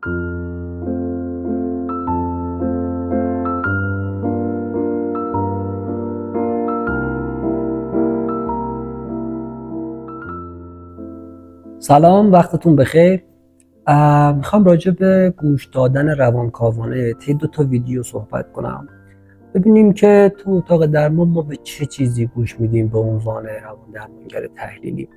سلام، وقتتون بخیر. میخوام راجع به گوش دادن روانکاوانه طی 2 ویدیو صحبت کنم. ببینیم که تو اتاق درمان ما به چه چیزی گوش میدیم به عنوان روان درمانگر تحلیلی.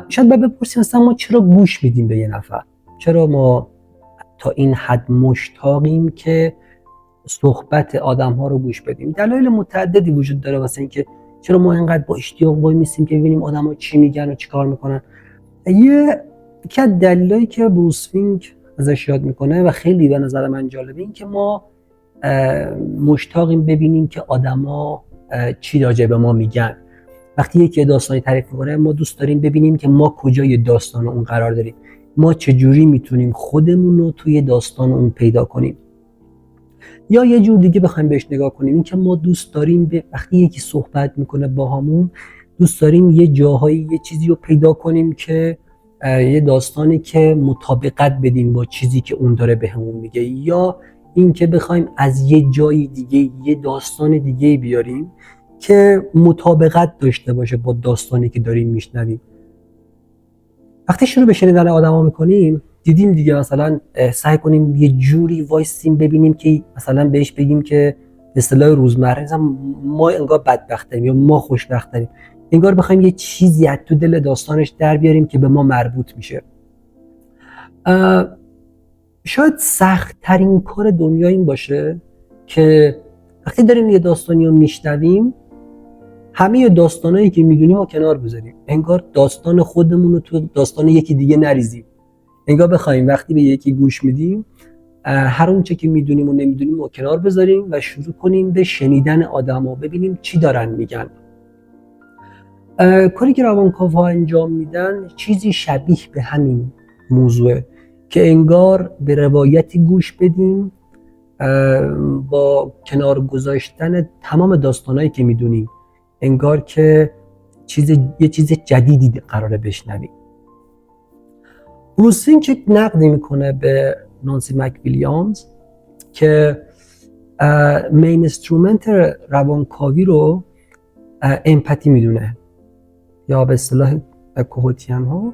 شاید بپرسیم اصلا ما چرا گوش میدیم به یه نفر؟ چرا ما تا این حد مشتاقیم که صحبت آدم ها رو گوش بدیم؟ دلایل متعددی وجود داره واسه اینکه چرا ما اینقدر با اشتیاق وای میسیم که ببینیم آدم ها چی میگن و چی کار میکنن. یکی از دلایلی که بروس فینک ازش یاد میکنه و خیلی به نظر من جالبه این که ما مشتاقیم ببینیم که آدما چی راجع به ما میگن. وقتی یکی داستانی تعریف میکنه ما دوست داریم ببینیم که ما کجای داستان اون قرار داریم، ما چجوری میتونیم خودمون رو توی داستان اون پیدا کنیم. یا یه جور دیگه بخوایم بهش نگاه کنیم، این که ما دوست داریم وقتی یکی صحبت میکنه با همون، دوست داریم یه جاهایی یه چیزی رو پیدا کنیم که یه داستانی که مطابقت بدیم با چیزی که اون داره بهمون میگه، یا این که بخوایم از یه جای دیگه یه داستان دیگه بیاریم که مطابقت داشته باشه با داستانی که داریم میشنویم. وقتی شروع به شنیدن آدما میکنیم، دیدیم دیگه، مثلا سعی کنیم یه جوری وایسیم ببینیم که مثلا بهش بگیم که به اصطلاح روزمره مثلا ما انگار بدبختیم یا ما خوشبختیم، انگار بخوایم یه چیزی از تو دل داستانش در بیاریم که به ما مربوط میشه. شاید سخت ترین کار دنیا این باشه که وقتی داریم یه داستانی رو میشنویم، همه داستانایی که میدونیم رو کنار بذاریم، انگار داستان خودمون رو تو داستان یکی دیگه نریزیم. انگار بخوایم وقتی به یکی گوش میدیم هر اون چه که میدونیم و نمیدونیم رو کنار بذاریم و شروع کنیم به شنیدن آدما، ببینیم چی دارن میگن. کاری که روانکاوها انجام میدن چیزی شبیه به همین موضوعه که انگار به روایتی گوش بدیم با کنار گذاشتن تمام داستانایی که میدونیم، انگار که یه چیز جدیدی قراره بشنویم. بروس فینک نقدی میکنه به نانسی مکویلیامز که مین اینسترومنت روانکاوی رو امپاتی میدونه، یا به اصطلاح کوهوتیان ها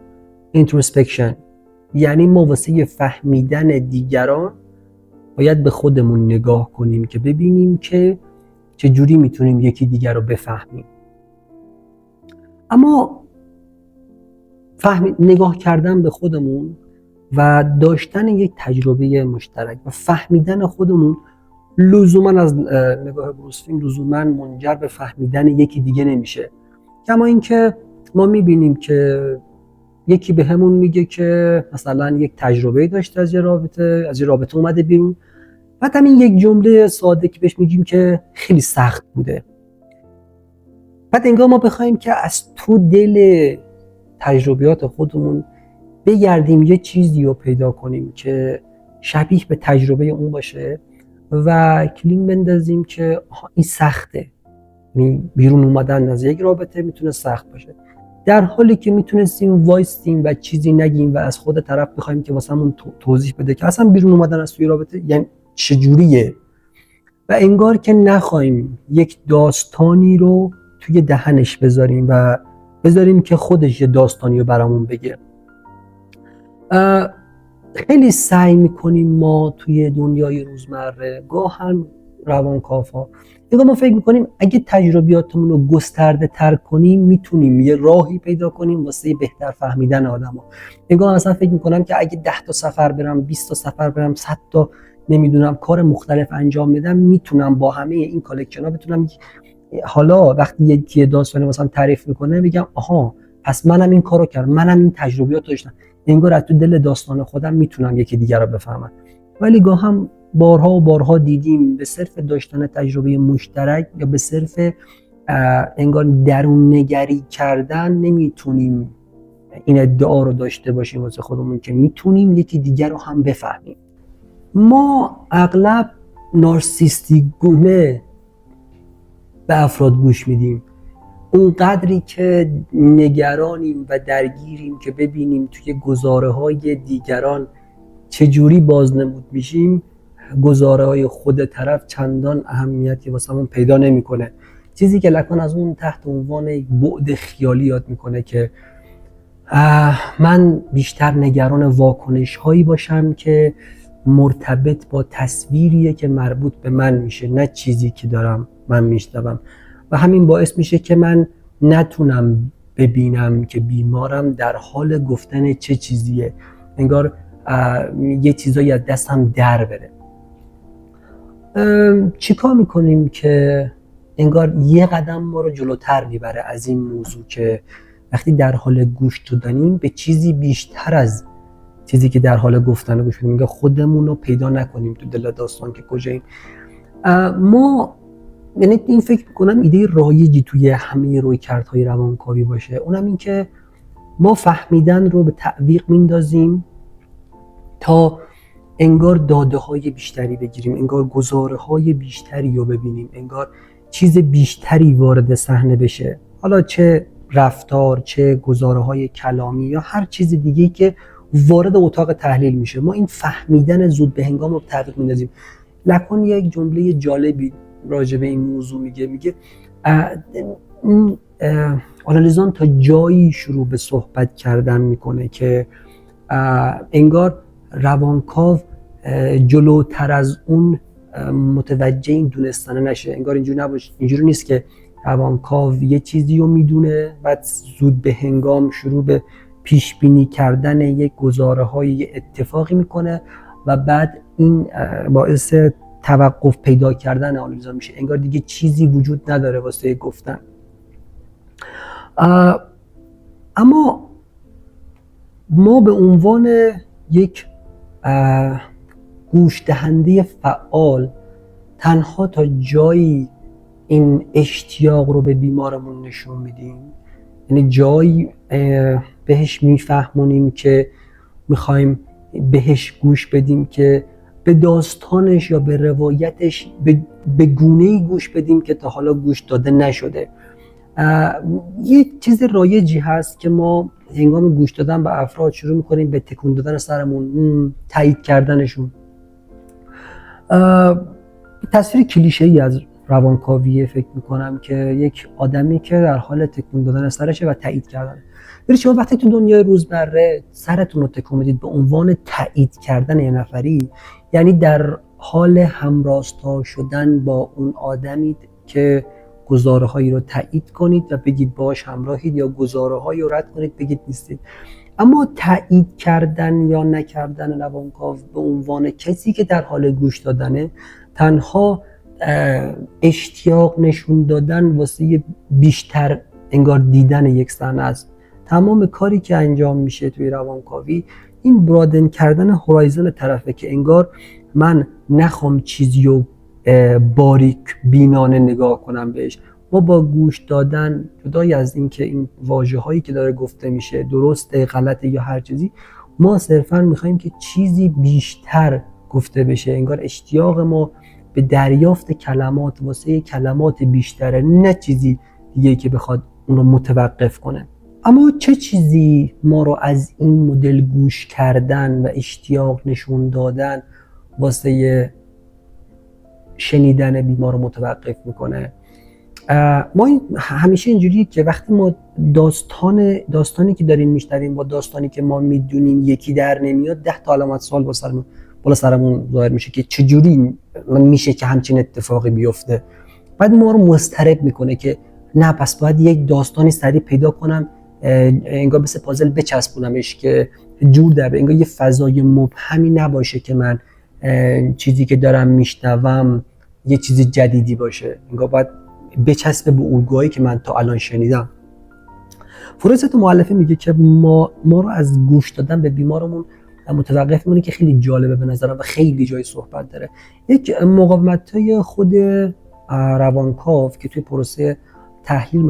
اینتروسپکشن. یعنی ما واسه فهمیدن دیگران باید به خودمون نگاه کنیم که ببینیم که چجوری میتونیم یکی دیگر رو بفهمیم. اما نگاه کردن به خودمون و داشتن یک تجربه مشترک و فهمیدن خودمون لزوما از نگاه بروس فینک لزوما منجر به فهمیدن یکی دیگه نمیشه. کما اینکه ما میبینیم که یکی به همون میگه که مثلا یک تجربه داشته از یه رابطه اومده بیرون، بعد همین یک جمله ساده که بهش میگیم که خیلی سخت بوده، بعد انگار ما بخوایم که از تو دل تجربیات خودمون بگردیم یه چیزی رو پیدا کنیم که شبیه به تجربه اون باشه و کلیم بندازیم که این سخته. یعنی بیرون اومدن از یک رابطه میتونه سخت باشه، در حالی که میتونستیم وایستیم و چیزی نگیم و از خود طرف بخوایم که واسمون توضیح بده که اصلا بیرون اومدن از توی رابطه یعنی چجوریه، و انگار که نخوایم یک داستانی رو توی دهنش بذاریم و بذاریم که خودش یه داستانی رو برامون بگه. خیلی سعی میکنیم ما توی دنیای روزمره، گاهن روانکاوها، ما فکر میکنیم اگه تجربیاتمون رو گسترده تر کنیم میتونیم یه راهی پیدا کنیم واسه بهتر فهمیدن آدما. نگاه اصلا فکر میکنم که اگه 10 تا سفر برم، 20 تا سفر برم، 100 تا نمیدونم کار مختلف انجام بدم، میتونم با همه این کالکشن‌ها بتونم حالا وقتی یکی داستانی مثلا تعریف میکنه بگم آها پس منم این کارو کردم، منم این تجربیات داشتم، انگار از تو دل داستان خودم میتونم یکی دیگر رو بفهمم. ولی گاهم بارها و بارها دیدیم به صرف داشتن تجربه مشترک یا به صرف انگار درون نگری کردن نمیتونیم این ادعا رو داشته باشیم واسه خودمون که میتونیم یکی دیگر رو هم بفهمیم. ما اغلب نارسیستیک گونه به افراد گوش میدیم اونقدری که نگرانیم و درگیریم که ببینیم توی گزاره‌های دیگران چجوری بازنمود میشیم، گزاره‌های خود طرف چندان اهمیتی واسمون پیدا نمیکنه. چیزی که لکان از اون تحت عنوان بعد خیالی یاد میکنه که من بیشتر نگران واکنش هایی باشم که مرتبط با تصویریه که مربوط به من میشه، نه چیزی که دارم من میشنوم. و همین باعث میشه که من نتونم ببینم که بیمارم در حال گفتن چه چیزیه، انگار یه چیزایی از دستم در بره. چیکار میکنیم که انگار یه قدم ما رو جلوتر میبره از این موضوع که وقتی در حال گوش دادنیم به چیزی بیشتر از چیزی که در حال گفتن گوش بدیم، خودمون رو پیدا نکنیم تو دل داستان که کجاییم. ما یعنی این فکر میکنم ایده رایجی توی همه رویکردهای روانکاوی باشه، اونم این که ما فهمیدن رو به تعویق میندازیم تا انگار داده های بیشتری بگیریم، انگار گزاره های بیشتری رو ببینیم، انگار چیز بیشتری وارد صحنه بشه، حالا چه رفتار، چه گزاره های کلامی یا هر چیز دیگه‌ای که وارد اتاق تحلیل میشه. ما این فهمیدن زود به هنگام رو تعویق میندازیم. لکان یک جمله جالبی راجع به این موضوع میگه آنالیزان تا جایی شروع به صحبت کردن میکنه که انگار روانکاو جلوتر از اون متوجه این دونستنه نشه. انگار اینجوری نیست که روانکاو یه چیزی رو میدونه بعد زود به هنگام شروع به پیش بینی کردن یک گزاره های یه اتفاقی میکنه و بعد این باعث توقف پیدا کردن آنالیزا میشه، انگار دیگه چیزی وجود نداره واسه گفتن. اما ما به عنوان یک گوش دهنده فعال تنها تا جایی این اشتیاق رو به بیمارمون نشون میدیم، یعنی جایی بهش میفهمونیم که میخوایم بهش گوش بدیم که به داستانش یا به روایتش به گونه‌ای گوش بدیم که تا حالا گوش داده نشده. یه چیز رایجی هست که ما هنگام گوش دادن به افراد شروع میکنیم به تکون دادن سرمون، تایید کردنشون. تصویر کلیشه‌ای از روانکاوی فکر میکنم که یک آدمی که در حال تکون دادن سرشه و تایید کردن. ولی شما وقتی تو دنیای روزمره سرتون رو تکون میدید به عنوان تایید کردن یه نفری، یعنی در حال همراستا شدن با اون آدمی که گزاره هایی رو تایید کنید و بگید باهاش همراهید، یا گزاره هایی رو رد کنید بگید نیستید. اما تایید کردن یا نکردن روانکاو به عنوان کسی که در حال گوش دادنه، تنها اشتیاق نشون دادن واسه بیشتر انگار دیدن یک صحنه است. تمام کاری که انجام میشه توی روانکاوی این برادن کردن هورایزن طرفه که انگار من نخوام چیزی رو باریک بینانه نگاه کنم بهش. ما با گوش دادن جدای از این که این واژه هایی که داره گفته میشه درسته غلطه یا هر چیزی، ما صرفا میخوایم که چیزی بیشتر گفته بشه، انگار اشتیاق ما به دریافت کلمات واسه کلمات بیشتره، نه چیزی دیگه که بخواد اون رو متوقف کنه. اما چه چیزی ما رو از این مدل گوش کردن و اشتیاق نشون دادن واسه شنیدن بیمار رو متوقف میکنه؟ ما همیشه اینجوریه که وقتی ما داستانی که داریم میشنویم با داستانی که ما میدونیم یکی در نمیاد، 10 تا علامت سوال بالا سرمون ظاهر میشه که چجوری میشه که همچین اتفاقی بیفته. بعد ما رو مضطرب میکنه که نه پس باید یک داستانی سریع پیدا کنم، انگار مثل پازل بچسبونمش که جور در انگار یه فضای مبهمی نباشه که من چیزی که دارم میشنوم یه چیزی جدیدی باشه، انگار باید بچسبه به الگوهایی که من تا الان شنیدم. فروید تو مؤلفه میگه که ما رو از گوش دادن به بیمارمون متوقف می‌کنه که خیلی جالبه به نظرم و خیلی جای صحبت داره. یک مقاومت‌های خود روانکاو که توی پروسه تحلیل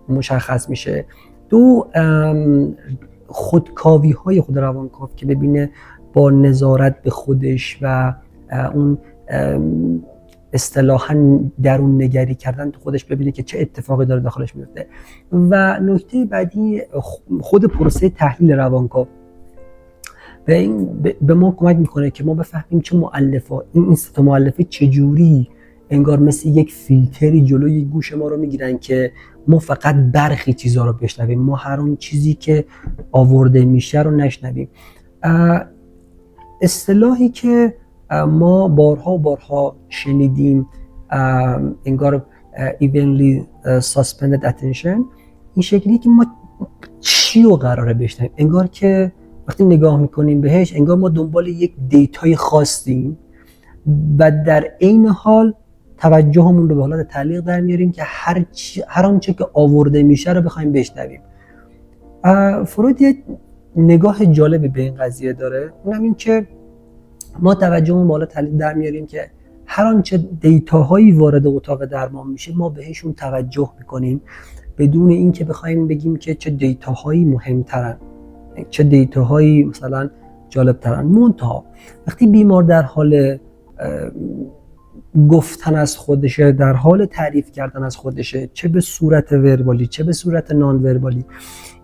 مشخص میشه، دو خودکاوی‌های خود روانکاو که ببینه با نظارت به خودش و اون اصطلاحاً درون نگری کردن تو خودش ببینه که چه اتفاقی داره داخلش میفته. و نکته بعدی خود پروسه تحلیل روانکاو به ما کمک میکنه که ما بفهمیم چه مؤلفات این سه مؤلفه چجوری انگار مثل یک فیلتری جلوی گوش ما رو میگیرن که ما فقط برخی چیزها رو بشنویم، ما هر اون چیزی که آورده میشه رو نشنویم. اصطلاحی که ما بارها و بارها شنیدیم انگار evenly suspended attention، این شکلی که ما چی رو قراره بشنویم، انگار که وقتی نگاه میکنیم بهش انگار ما دنبال یک دیتای خاصیم و در عین حال توجهمون رو به حالت تعلیق در میاریم که هر آنچه که آورده میشه رو بخوایم بشنویم. فروید یه نگاه جالبی به این قضیه داره، اونم این که ما توجهمون به حالت تعلیق در میاریم که هر آنچه دیتاهایی وارد اتاق درمان میشه ما بهشون توجه میکنیم بدون اینکه بخوایم بگیم که چه دیتاهایی مهمترن، چه دیتاهایی مثلا جالبترن. منتها وقتی بیمار در حال گفتن از خودشه، در حال تعریف کردن از خودشه، چه به صورت وربالی چه به صورت نان وربالی،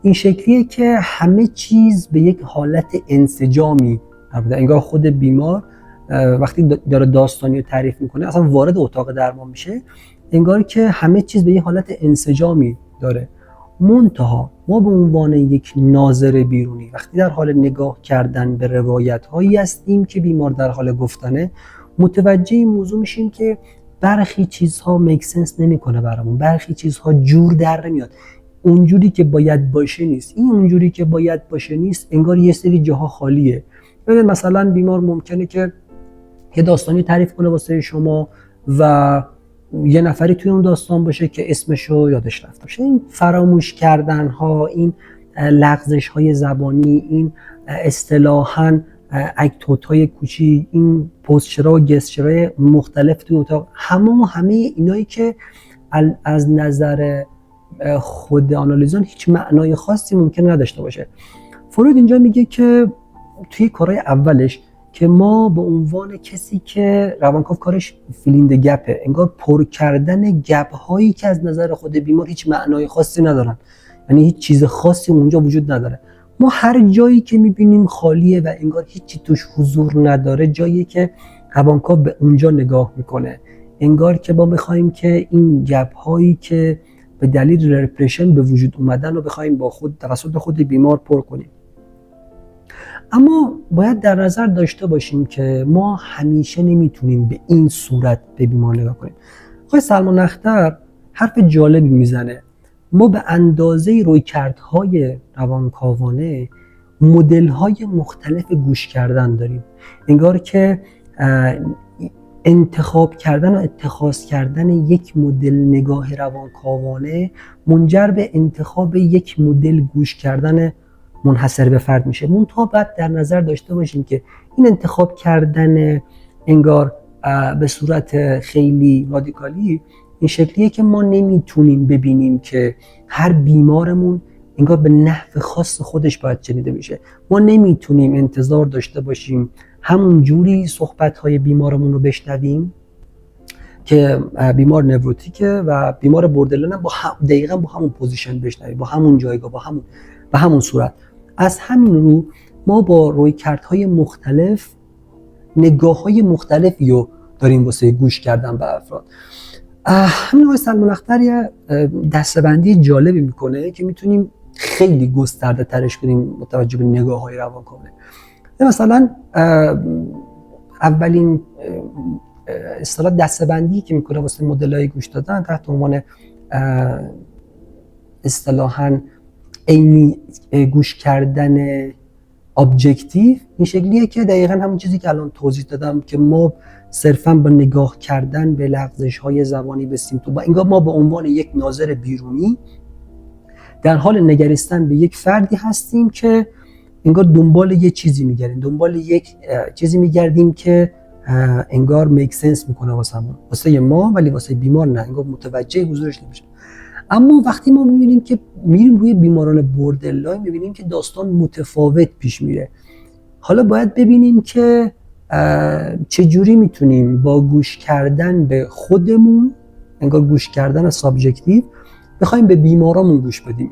این شکلیه که همه چیز به یک حالت انسجامی انگار خود بیمار وقتی داره داستانی رو تعریف میکنه اصلا وارد اتاق درمان میشه انگار که همه چیز به یک حالت انسجامی داره. منتها ما به عنوان یک ناظر بیرونی وقتی در حال نگاه کردن به روایت هایی هستیم که بیمار در حال گفتنه، متوجه این موضوع میشیم که برخی چیزها میک سنس نمیکنه برامون، برخی چیزها جور در نمیاد، اونجوری که باید باشه نیست. این اونجوری که باید باشه نیست انگار یه سری جاها خالیه. ببین مثلا بیمار ممکنه که یه داستانی تعریف کنه واسه شما و یه نفری توی اون داستان باشه که اسمشو یادش رفته باشه. این فراموش کردن ها، این لغزش های زبانی، این اصطلاحاً اکتوت های کوچیک، این پوزچرها و گستچرهای مختلف توی اتاق، همه اینایی که از نظر خود آنالیزان هیچ معنای خاصی ممکن نداشته باشه. فروید اینجا میگه که توی کارهای اولش که ما به عنوان کسی که روانکاو کارش فیلیند گپه، انگار پر کردن گپ هایی که از نظر خود بیمار هیچ معنای خاصی ندارن، یعنی هیچ چیز خاصی اونجا وجود نداره. ما هر جایی که میبینیم خالیه و انگار هیچی توش حضور نداره، جایی که روانکاو به اونجا نگاه میکنه، انگار که ما بخوایم که این گپ هایی که به دلیل رپرشن به وجود اومدن رو بخوایم با خود توسط خود بیمار پر کنیم. اما باید در نظر داشته باشیم که ما همیشه نمیتونیم به این صورت به بیمار نگاه کنیم. آقای سلمان اختر حرف جالبی میزنه. ما به اندازه رویکردهای روانکاوانه مدل‌های مختلف گوش کردن داریم. انگار که انتخاب کردن و اتخاذ کردن یک مدل نگاه روانکاوانه منجر به انتخاب یک مدل گوش کردن منحصر به فرد میشه. منتها باید در نظر داشته باشیم که این انتخاب کردن انگار به صورت خیلی رادیکالی این شکلیه که ما نمیتونیم ببینیم که هر بیمارمون انگار به نحو خاص خودش باید شنیده بشه. ما نمیتونیم انتظار داشته باشیم همون جوری صحبت‌های بیمارمون رو بشنویم که بیمار نوروتیکه و بیمار بوردرلاین هم دقیقاً با همون پوزیشن بشنویم، با همون جایگاه، با همون صورت. از همین رو ما با رویکردهای مختلف نگاه‌های مختلفی رو داریم واسه گوش کردن به افراد. همین آقای سلمان اختر یه دسته‌بندی جالبی میکنه که میتونیم خیلی گسترده ترش کنیم متوجه به نگاه‌های روانکاوانه. مثلا اولین اصطلاح دسته‌بندی که میکنه واسه مدل‌های گوش دادن تحت عنوان اصطلاحاً عینی گوش کردن ابجکتیو، این شکلیه که دقیقاً همون چیزی که الان توضیح دادم که ما صرفاً با نگاه کردن به لغزش‌های زبانی به سیمتوم، انگار ما به عنوان یک ناظر بیرونی در حال نگریستن به یک فردی هستیم که انگار دنبال یه چیزی میگردیم، دنبال یک چیزی میگردیم که انگار میک سنس میکنه واسه ما، ولی واسه بیمار نه، انگار متوجه حضورش نمیشه. اما وقتی ما میبینیم که میریم روی بیماران بوردرلاین، میبینیم که داستان متفاوت پیش میره. حالا باید ببینیم که چجوری میتونیم با گوش کردن به خودمون، انگار گوش کردن سابجکتیو، بخوایم به بیمارامون گوش بدیم.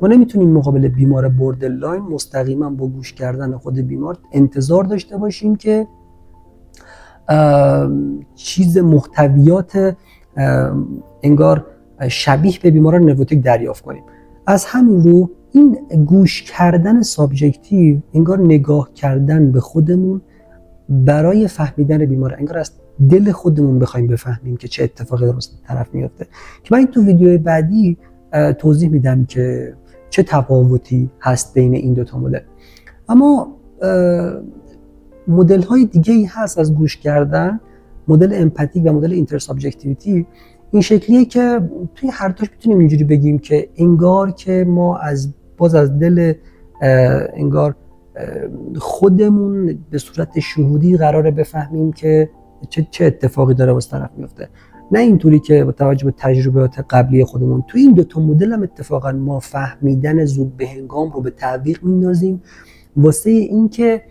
ما نمیتونیم مقابل بیمار بوردرلاین مستقیما با گوش کردن خود بیمار انتظار داشته باشیم که چیز محتویات انگار شبیه به بیماران نوروتیک دریافت کنیم. از همین رو این گوش کردن سابجکتیو انگار نگاه کردن به خودمون برای فهمیدن بیمار، انگار از دل خودمون بخوایم بفهمیم که چه اتفاقی درست طرف میفته، که من تو ویدیوی بعدی توضیح میدم که چه تفاوتی هست بین این دو تا مدل. اما مدل های دیگه ای هست از گوش کردن، مدل امپاتیک و مدل اینتر سابجکتیویتی. این شکلیه که توی هر تاش میتونیم اینجوری بگیم که انگار که ما از دل انگار خودمون به صورت شهودی قراره بفهمیم که چه اتفاقی داره واسه طرف میفته، نه اینطوری که با توجه به تجربیات قبلی خودمون. تو این دو تا مدل هم اتفاقا ما فهمیدن زود به هنگام رو به تعویق میندازیم واسه اینکه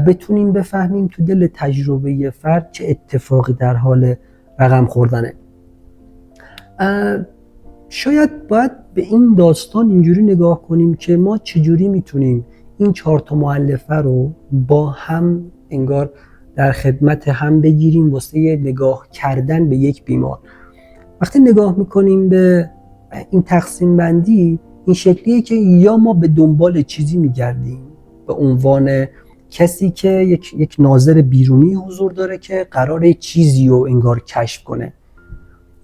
بتونیم بفهمیم تو دل تجربه فرد چه اتفاقی در حال رقم خوردنه. شاید باید به این داستان اینجوری نگاه کنیم که ما چجوری میتونیم این 4 تا مؤلفه رو با هم انگار در خدمت هم بگیریم واسه نگاه کردن به یک بیمار. وقتی نگاه میکنیم به این تقسیم بندی، این شکلیه که یا ما به دنبال چیزی میگردیم به عنوان کسی که یک ناظر بیرونی حضور داره که قراره چیزی رو انگار کشف کنه،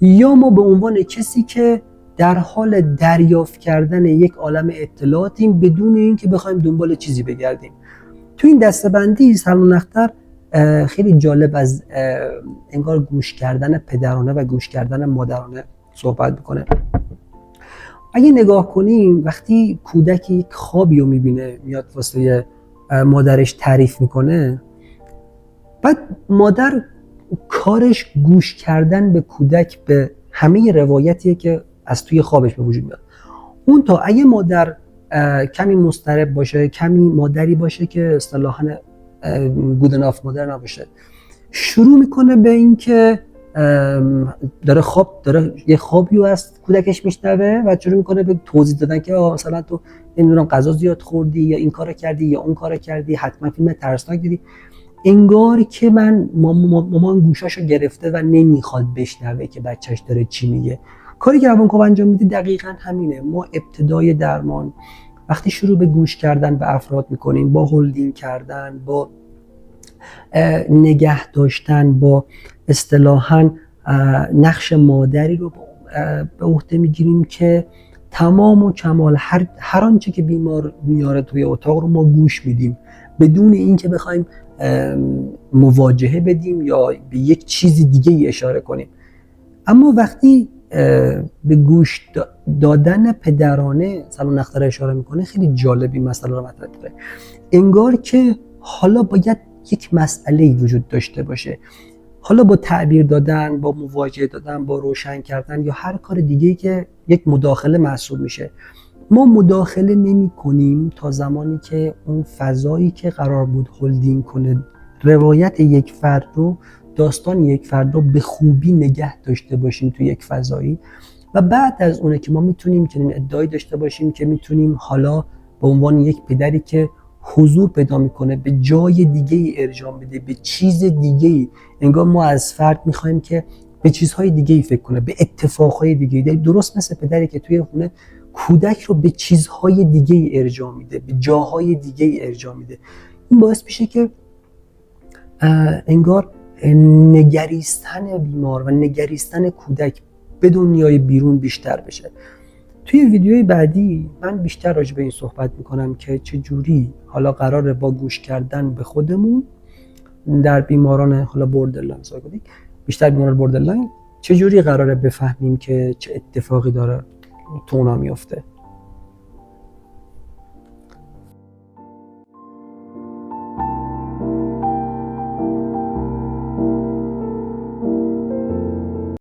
یا ما به عنوان کسی که در حال دریافت کردن یک عالم اطلاعاتیم بدون اینکه بخوایم دنبال چیزی بگردیم. تو این دسته‌بندی سلمان اختر خیلی جالب از انگار گوش کردن پدرانه و گوش کردن مادرانه صحبت میکنه. اگه نگاه کنیم وقتی کودک یک خوابی رو میبینه میاد واسه مادرش تعریف میکنه، بعد مادر کارش گوش کردن به کودک به همه روایتیه که از توی خوابش به وجود میاد. اون تا اگه مادر کمی مضطرب باشه، کمی مادری باشه که اصطلاحاً گود اناف مادر نباشه، شروع میکنه به این که داره یه خوابی رو از کودکش میشنوه و شروع میکنه به توضیح دادن که مثلا تو نمیدونم غذا زیاد خوردی یا این کارو کردی یا اون کارو کردی، حتما فیلم ترسناک دیدی. انگار که مامان گوشاشو گرفته و نمیخواد بشنوه که بچهش داره چی میگه. کاری که روانکاو انجام میده دقیقاً همینه. ما ابتدای درمان وقتی شروع به گوش کردن به افراد میکنیم، با هولدینگ کردن، با نگه داشتن، با اصطلاحاً نقش مادری رو به عهده میگیریم که تمام و کمال هر آنچه که بیمار میاره توی اتاق رو ما گوش میدیم بدون اینکه بخوایم مواجهه بدیم یا به یک چیز دیگه ای اشاره کنیم. اما وقتی به گوش دادن پدرانه سلمان اختر اشاره میکنه، خیلی جالب این مسئله رو مطرح کرده. انگار که حالا باید یک مسئله‌ای وجود داشته باشه، حالا با تعبیر دادن، با مواجهه دادن، با روشن کردن یا هر کار دیگه‌ای که یک مداخله محسوب میشه، ما مداخله نمی کنیم تا زمانی که اون فضایی که قرار بود هولدینگ کنه روایت یک فرد رو، داستان یک فرد رو به خوبی نگه داشته باشیم تو یک فضایی، و بعد از اونه که ما میتونیم چنین ادعایی داشته باشیم که میتونیم حالا به عنوان یک پدری که حضور پیدا میکنه به جای دیگه ای ارجاع بده، به چیز دیگه ای، انگار ما از فرد میخوایم که به چیزهای دیگه ای فکر کنه، به اتفاقهای دیگه ای، درست مثل پدری که توی خونه کودک رو به چیزهای دیگه ای ارجاع میده، به جاهای دیگه ای ارجاع میده. این باعث میشه که انگار نگریستن بیمار و نگریستن کودک به دنیای بیرون بیشتر بشه. توی ویدیوی بعدی من بیشتر راجع به این صحبت میکنم که چجوری حالا قراره با گوش کردن به خودمون در بیماران حالا بوردرلاین، بیشتر بیماران بوردرلاین، چجوری قراره بفهمیم که چه اتفاقی داره تو اونا میفته.